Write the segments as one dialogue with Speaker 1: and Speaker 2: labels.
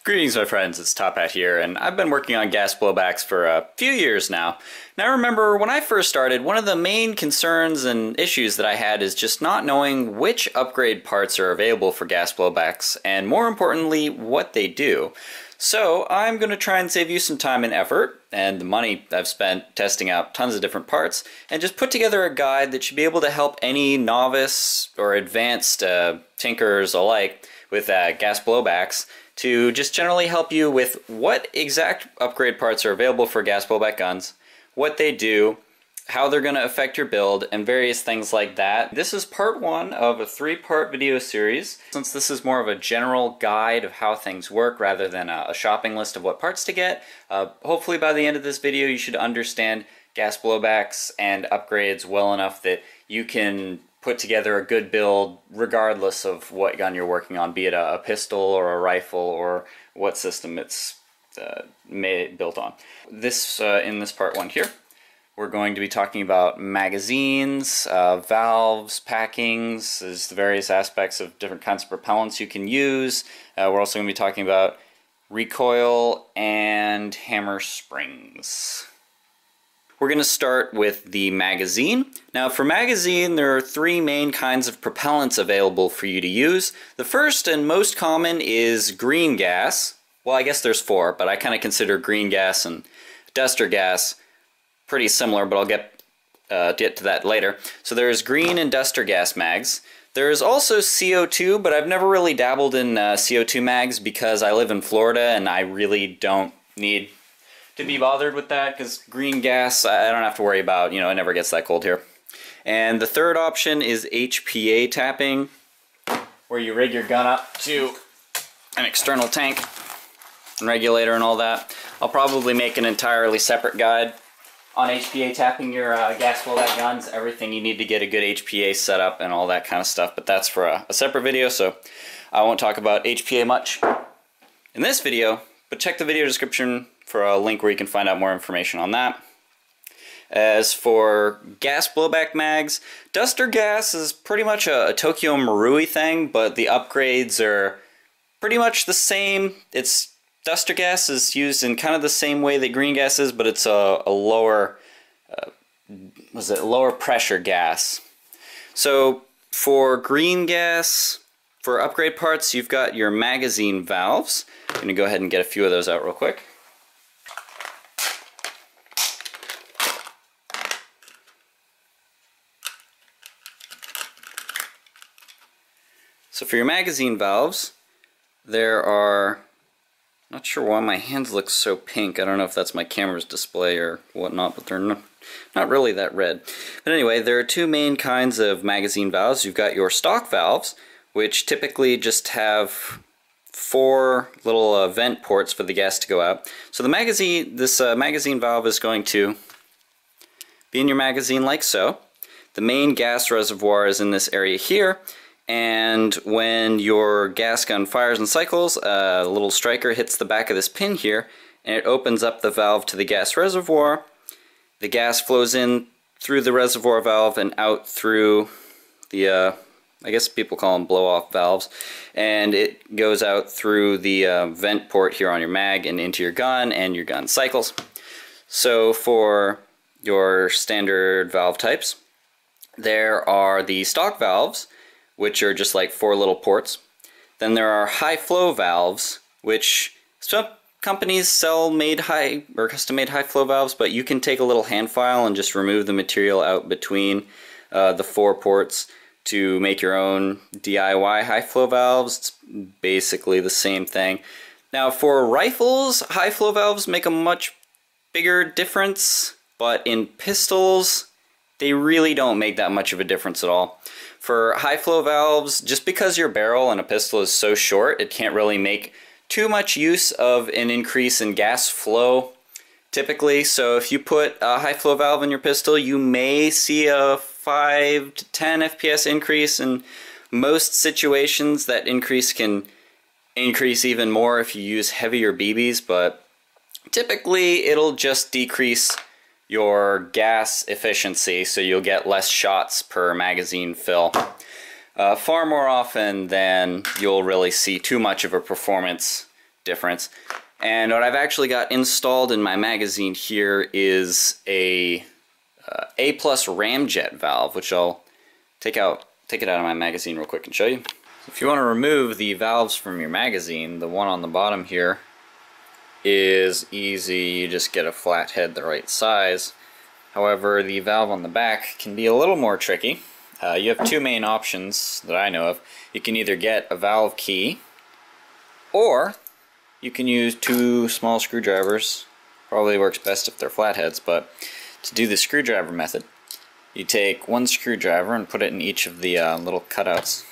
Speaker 1: Greetings my friends, it's Top Hat here, and I've been working on gas blowbacks for a few years now. And I remember when I first started, one of the main concerns and issues that I had is just not knowing which upgrade parts are available for gas blowbacks, and more importantly, what they do. So I'm going to try and save you some time and effort, and the money I've spent testing out tons of different parts, and just put together a guide that should be able to help any novice or advanced tinkers alike with gas blowbacks to just generally help you with what exact upgrade parts are available for gas blowback guns, what they do, how they're going to affect your build, and various things like that. This is part one of a 3-part video series. Since this is more of a general guide of how things work rather than a shopping list of what parts to get, hopefully by the end of this video you should understand gas blowbacks and upgrades well enough that you can put together a good build regardless of what gun you're working on, be it a pistol or a rifle or what system it's built on. In this part one here, we're going to be talking about magazines, valves, packings, the various aspects of different kinds of propellants you can use. We're also going to be talking about recoil and hammer springs. We're going to start with the magazine. Now for magazine, there are 3 main kinds of propellants available for you to use. The first and most common is green gas. Well, I guess there's 4, but I kind of consider green gas and duster gas pretty similar, but I'll get to that later. So there's green and duster gas mags. There's also CO2, but I've never really dabbled in CO2 mags because I live in Florida and I really don't need to be bothered with that, because green gas I don't have to worry about, it never gets that cold here. And the third option is HPA tapping, where you rig your gun up to an external tank and regulator and all that. I'll probably make an entirely separate guide on HPA tapping your gas blowback guns, everything you need to get a good HPA setup and all that kind of stuff, but that's for a separate video, so I won't talk about HPA much in this video, but check the video description for a link where you can find out more information on that. As for gas blowback mags, duster gas is pretty much a Tokyo Marui thing, but the upgrades are pretty much the same. Duster gas is used in kind of the same way that green gas is, but it's a lower lower pressure gas. So for green gas, for upgrade parts, you've got your magazine valves. I'm going to go ahead and get a few of those out real quick. So for your magazine valves, there are, not sure why my hands look so pink. I don't know if that's my camera's display or whatnot, but they're not really that red. But anyway, there are 2 main kinds of magazine valves. You've got your stock valves, which typically just have 4 little vent ports for the gas to go out. So the magazine valve is going to be in your magazine like so. The main gas reservoir is in this area here. And when your gas gun fires and cycles, a little striker hits the back of this pin here, and it opens up the valve to the gas reservoir. The gas flows in through the reservoir valve and out through the, I guess people call them blow-off valves, and it goes out through the vent port here on your mag and into your gun, and your gun cycles. So for your standard valve types, there are the stock valves, which are just like 4 little ports. Then there are high flow valves, which some companies sell custom made high flow valves, but you can take a little hand file and just remove the material out between the 4 ports to make your own DIY high flow valves. It's basically the same thing. Now for rifles, high flow valves make a much bigger difference, but in pistols, they really don't make that much of a difference at all. For high flow valves, just because your barrel in a pistol is so short, it can't really make too much use of an increase in gas flow typically. So if you put a high flow valve in your pistol, you may see a 5 to 10 FPS increase. In most situations, that increase can increase even more if you use heavier BBs, but typically it'll just decrease your gas efficiency, so you'll get less shots per magazine fill. far more often than you'll really see too much of a performance difference. And what I've actually got installed in my magazine here is a A+ ramjet valve, which I'll take it out of my magazine real quick and show you. If you want to remove the valves from your magazine, the one on the bottom here is easy. You just get a flat head the right size. However, the valve on the back can be a little more tricky. You have two main options that I know of. You can either get a valve key, or you can use two small screwdrivers. Probably works best if they're flatheads, but to do the screwdriver method, you take one screwdriver and put it in each of the little cutouts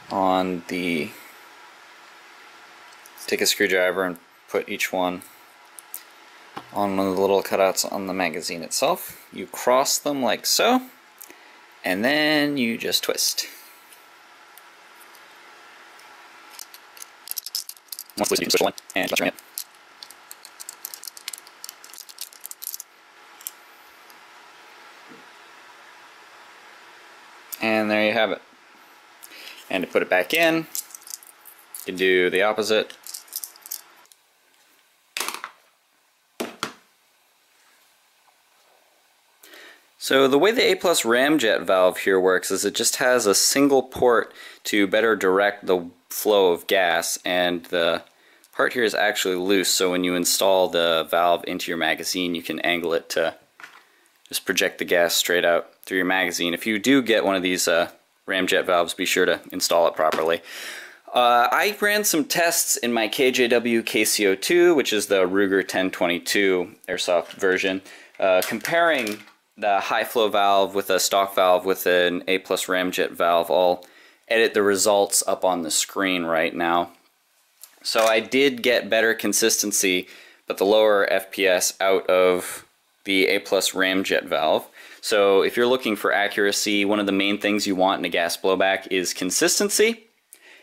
Speaker 1: on the... Take a screwdriver and put each one on one of the little cutouts on the magazine itself. You cross them like so, and then you just twist. Once twisted, you can switch one and just it. And there you have it. And to put it back in, you can do the opposite. So the way the A+ ramjet valve here works is it just has a single port to better direct the flow of gas, and the part here is actually loose, so when you install the valve into your magazine you can angle it to just project the gas straight out through your magazine. If you do get one of these ramjet valves, be sure to install it properly. I ran some tests in my KJW KCO2, which is the Ruger 1022 Airsoft version, comparing the high flow valve with a stock valve with an A+ ramjet valve. I'll edit the results up on the screen right now. So I did get better consistency, but the lower FPS out of the A+ ramjet valve. So if you're looking for accuracy, one of the main things you want in a gas blowback is consistency.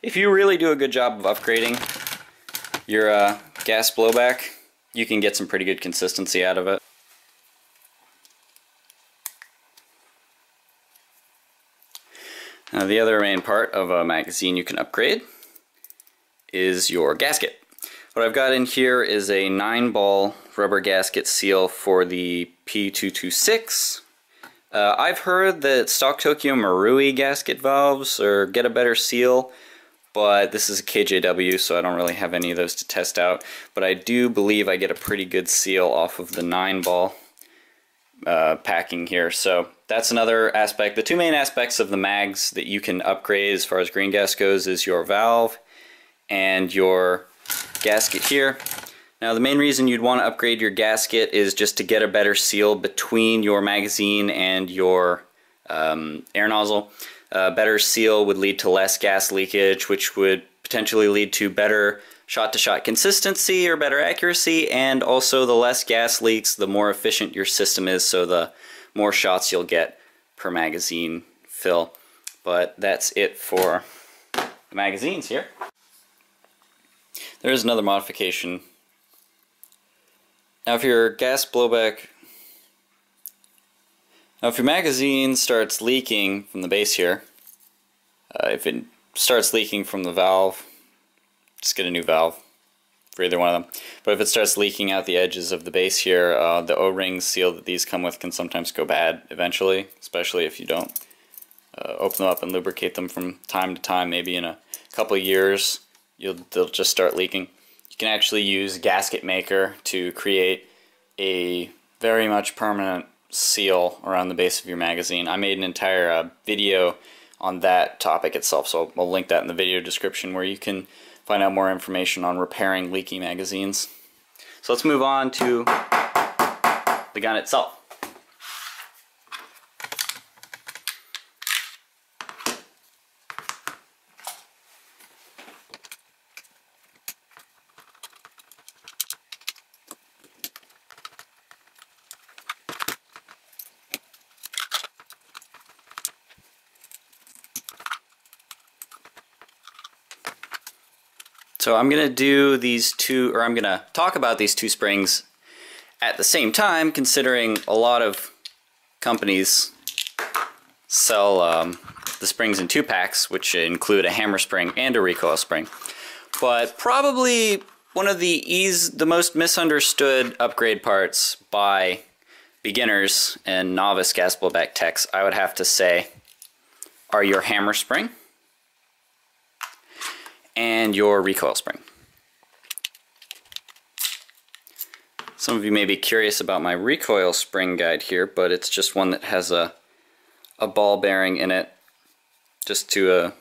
Speaker 1: If you really do a good job of upgrading your gas blowback, you can get some pretty good consistency out of it. Now, the other main part of a magazine you can upgrade is your gasket. What I've got in here is a 9-ball rubber gasket seal for the P226. I've heard that stock Tokyo Marui gasket valves get a better seal, but this is a KJW, so I don't really have any of those to test out. But I do believe I get a pretty good seal off of the 9-ball packing here. So that's another aspect. The two main aspects of the mags that you can upgrade as far as green gas goes is your valve and your gasket here. Now, the main reason you'd want to upgrade your gasket is just to get a better seal between your magazine and your air nozzle. Better seal would lead to less gas leakage, which would potentially lead to better shot-to-shot consistency or better accuracy, and also the less gas leaks, the more efficient your system is, so the more shots you'll get per magazine fill. But that's it for the magazines here. There's another modification. Now, if your magazine starts leaking from the base here, if it starts leaking from the valve, just get a new valve for either one of them. But if it starts leaking out the edges of the base here, the O-ring seal that these come with can sometimes go bad eventually, especially if you don't open them up and lubricate them from time to time. Maybe in a couple of years they'll just start leaking. You can actually use Gasket Maker to create a very much permanent seal around the base of your magazine. I made an entire video on that topic itself, so I'll link that in the video description, where you can find out more information on repairing leaky magazines. So let's move on to the gun itself. So I'm going to do these two, or I'm going to talk about these two springs at the same time, considering a lot of companies sell the springs in 2 packs, which include a hammer spring and a recoil spring. But probably one of the most misunderstood upgrade parts by beginners and novice gas blowback techs, I would have to say, are your hammer spring and your recoil spring. Some of you may be curious about my recoil spring guide here, but it's just one that has a ball bearing in it, just to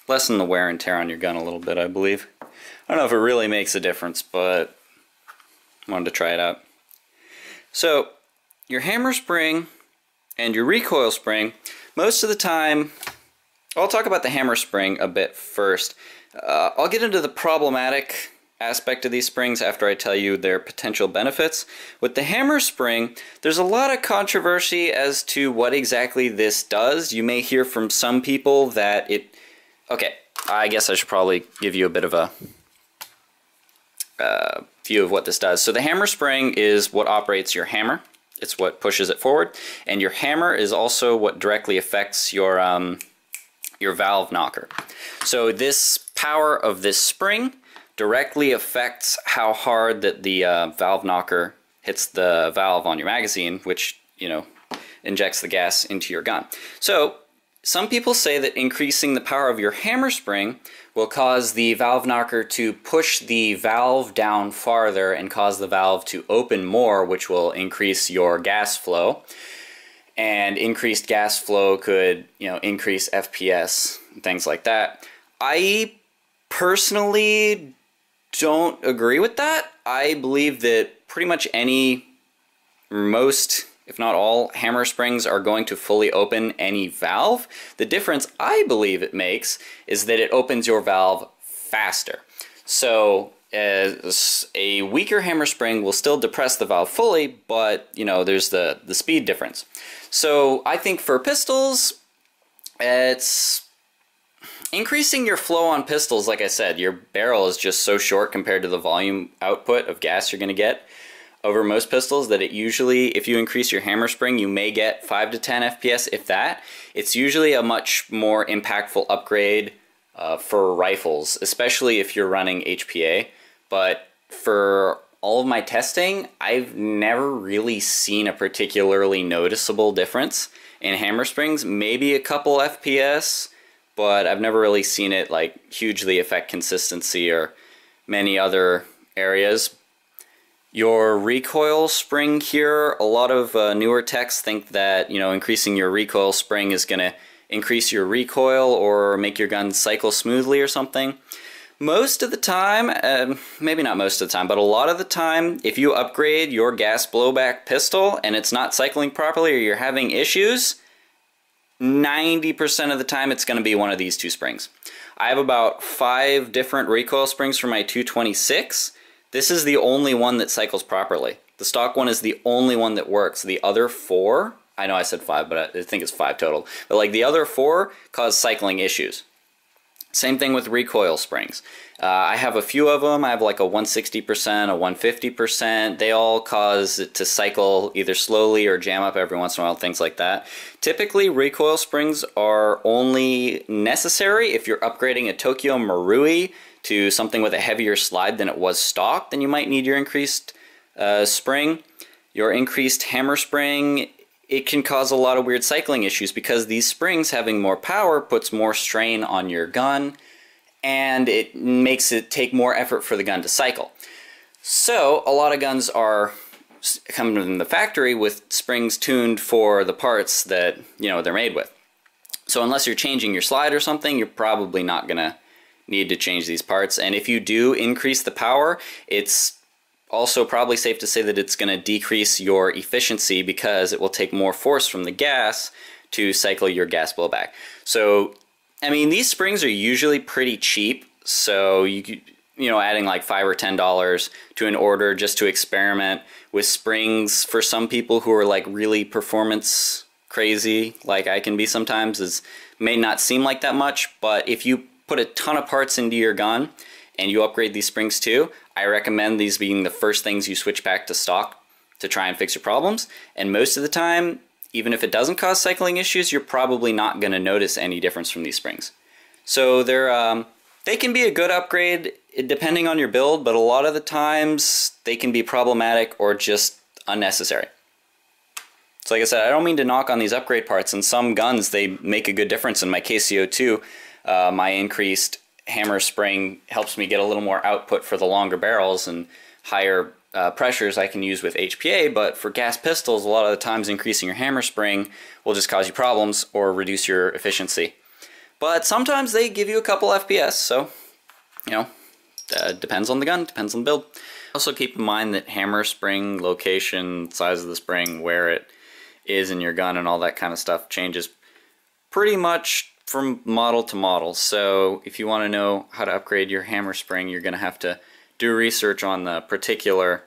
Speaker 1: lessen the wear and tear on your gun a little bit, I believe. I don't know if it really makes a difference, but I wanted to try it out. So, your hammer spring and your recoil spring, most of the time, I'll talk about the hammer spring a bit first. I'll get into the problematic aspect of these springs after I tell you their potential benefits. With the hammer spring, there's a lot of controversy as to what exactly this does. You may hear from some people that it... Okay, I guess I should probably give you a bit of a view of what this does. So the hammer spring is what operates your hammer. It's what pushes it forward. And your hammer is also what directly affects your valve knocker. So this power of this spring directly affects how hard that the valve knocker hits the valve on your magazine, which, you know, injects the gas into your gun. So some people say that increasing the power of your hammer spring will cause the valve knocker to push the valve down farther and cause the valve to open more, which will increase your gas flow. And increased gas flow could, you know, increase FPS and things like that. I personally don't agree with that. I believe that pretty much most, if not all, hammer springs are going to fully open any valve. The difference I believe it makes is that it opens your valve faster. So as a weaker hammer spring will still depress the valve fully, but you know, there's the speed difference. So I think for pistols, it's increasing your flow on pistols. Like I said, your barrel is just so short compared to the volume output of gas you're going to get over most pistols that it usually, if you increase your hammer spring, you may get 5 to 10 FPS, if that. It's usually a much more impactful upgrade for rifles, especially if you're running HPA. But for all of my testing, I've never really seen a particularly noticeable difference in hammer springs. Maybe a couple FPS, but I've never really seen it like hugely affect consistency or many other areas. Your recoil spring here, a lot of newer techs think that, you know, increasing your recoil spring is going to increase your recoil or make your gun cycle smoothly or something. Most of the time, maybe not most of the time, but a lot of the time, if you upgrade your gas blowback pistol and it's not cycling properly or you're having issues, 90% of the time it's going to be one of these two springs. I have about 5 different recoil springs for my 226. This is the only one that cycles properly. The stock one is the only one that works. The other 4, I know I said 5, but I think it's 5 total. But like the other 4 cause cycling issues. Same thing with recoil springs. I have a few of them. I have like a 160%, a 150%. They all cause it to cycle either slowly or jam up every once in a while, things like that. Typically, recoil springs are only necessary if you're upgrading a Tokyo Marui to something with a heavier slide than it was stock. Then you might need your increased spring. Your increased hammer spring, it can cause a lot of weird cycling issues because these springs having more power puts more strain on your gun and it makes it take more effort for the gun to cycle. So a lot of guns are coming from the factory with springs tuned for the parts that, you know, they're made with. So unless you're changing your slide or something, you're probably not gonna need to change these parts. And if you do increase the power, it's also probably safe to say that it's going to decrease your efficiency because it will take more force from the gas to cycle your gas blowback. So, I mean, these springs are usually pretty cheap. So you know, adding like $5 or $10 to an order just to experiment with springs for some people who are like really performance crazy, like I can be sometimes, may not seem like that much. But if you put a ton of parts into your gun and you upgrade these springs too, I recommend these being the first things you switch back to stock to try and fix your problems. And most of the time, even if it doesn't cause cycling issues, you're probably not going to notice any difference from these springs. So they can be a good upgrade depending on your build, but a lot of the times they can be problematic or just unnecessary. So like I said, I don't mean to knock on these upgrade parts. In some guns, they make a good difference. In my KCO2, my increased hammer spring helps me get a little more output for the longer barrels and higher pressures I can use with HPA, but for gas pistols, a lot of the times increasing your hammer spring will just cause you problems or reduce your efficiency. But sometimes they give you a couple FPS, so, you know, depends on the gun, depends on the build. Also keep in mind that hammer spring location, size of the spring, where it is in your gun and all that kind of stuff changes pretty much from model to model. So if you want to know how to upgrade your hammer spring, you're going to have to do research on the particular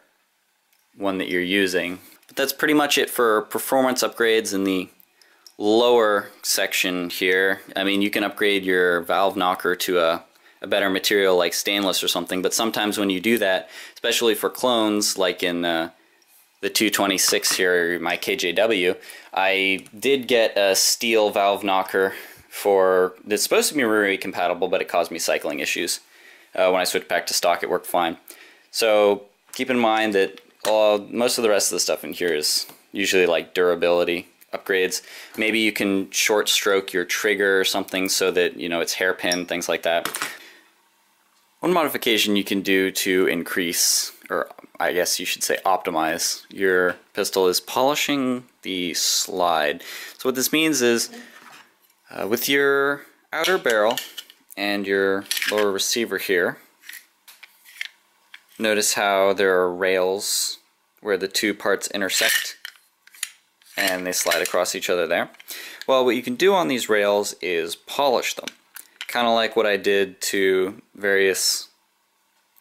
Speaker 1: one that you're using. But that's pretty much it for performance upgrades in the lower section here. I mean, you can upgrade your valve knocker to a better material like stainless or something, but sometimes when you do that, especially for clones like in the 226 here, my KJW, I did get a steel valve knocker that's supposed to be Marui compatible, but it caused me cycling issues. When I switched back to stock, it worked fine. So keep in mind that most of the rest of the stuff in here is usually like durability upgrades. Maybe you can short stroke your trigger or something so that, you know, it's hairpin, things like that. One modification you can do to increase, or I guess you should say optimize, your pistol is polishing the slide. So what this means is with your outer barrel and your lower receiver here, notice how there are rails where the two parts intersect and they slide across each other there. Well, what you can do on these rails is polish them, kind of like what I did to various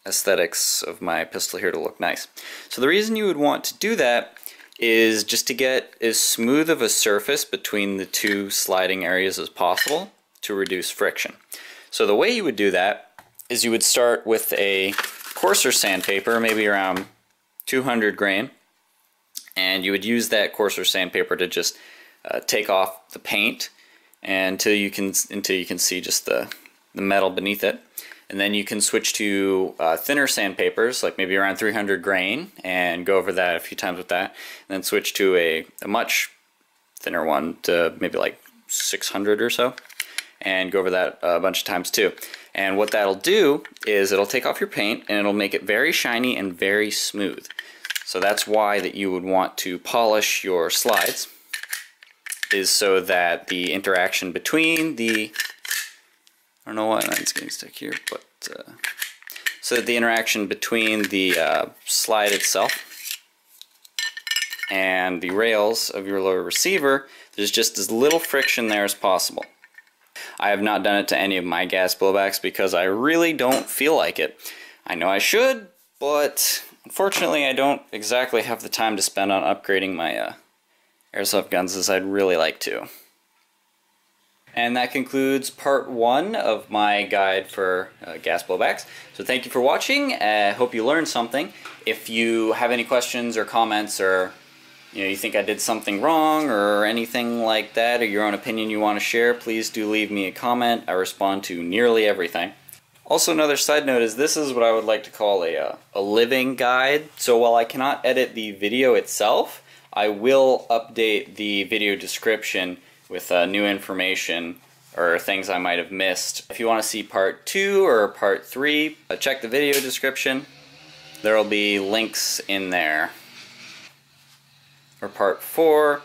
Speaker 1: aesthetics of my pistol here to look nice. So the reason you would want to do that is just to get as smooth of a surface between the two sliding areas as possible to reduce friction. So the way you would do that is you would start with a coarser sandpaper, maybe around 200 grain, and you would use that coarser sandpaper to just take off the paint until you can see just the metal beneath it. And then you can switch to thinner sandpapers, like maybe around 300 grain, and go over that a few times with that. And then switch to a much thinner one, to maybe like 600 or so, and go over that a bunch of times too. And what that'll do is it'll take off your paint and it'll make it very shiny and very smooth. So that's why that you would want to polish your slides, is so that the interaction between the, I don't know why mine's getting stuck here, but so that the interaction between the slide itself and the rails of your lower receiver, there's just as little friction there as possible. I have not done it to any of my gas blowbacks because I really don't feel like it. I know I should, but unfortunately I don't exactly have the time to spend on upgrading my airsoft guns as I'd really like to. And that concludes part 1 of my guide for gas blowbacks. So thank you for watching. I hope you learned something. If you have any questions or comments, or you think I did something wrong or anything like that, or your own opinion you want to share, please do leave me a comment. I respond to nearly everything. Also, another side note is this is what I would like to call a living guide. So while I cannot edit the video itself, I will update the video description with new information or things I might have missed. If you want to see part 2 or part 3, check the video description. There will be links in there. For part 4,